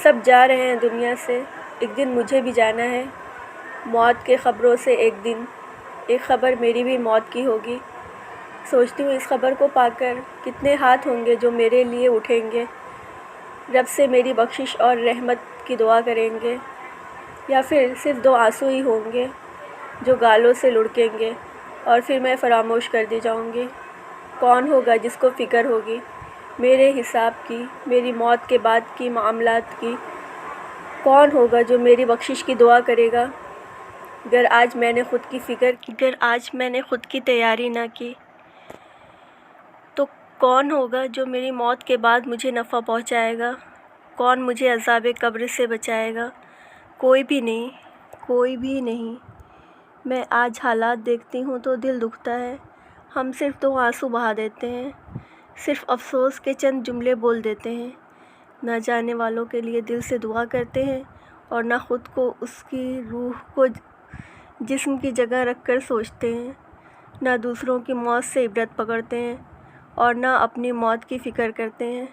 سب جا رہے ہیں دنیا سے، ایک دن مجھے بھی جانا ہے۔ موت کے خبروں سے ایک خبر میری بھی موت کی ہوگی۔ سوچتی ہوں اس خبر کو پا کر کتنے ہاتھ ہوں گے جو میرے لیے اٹھیں گے، رب سے میری بخشش اور رحمت کی دعا کریں گے، یا پھر صرف 2 آنسو ہی ہوں گے جو گالوں سے لڑکیں گے اور پھر میں فراموش کر دی جاؤں گی۔ کون ہوگا جس کو فکر ہوگی میرے حساب کی، میری موت کے بعد کی معاملات کی؟ کون ہوگا جو میری بخشش کی دعا کرے گا؟ اگر آج میں نے خود کی تیاری نہ کی تو کون ہوگا جو میری موت کے بعد مجھے نفع پہنچائے گا؟ کون مجھے عذاب قبر سے بچائے گا؟ کوئی بھی نہیں۔ میں آج حالات دیکھتی ہوں تو دل دکھتا ہے۔ ہم صرف 2 آنسو بہا دیتے ہیں، صرف افسوس کے چند جملے بول دیتے ہیں، نہ جانے والوں کے لیے دل سے دعا کرتے ہیں اور نہ خود کو اس کی روح کو جسم کی جگہ رکھ کر سوچتے ہیں، نہ دوسروں کی موت سے عبرت پکڑتے ہیں اور نہ اپنی موت کی فکر کرتے ہیں۔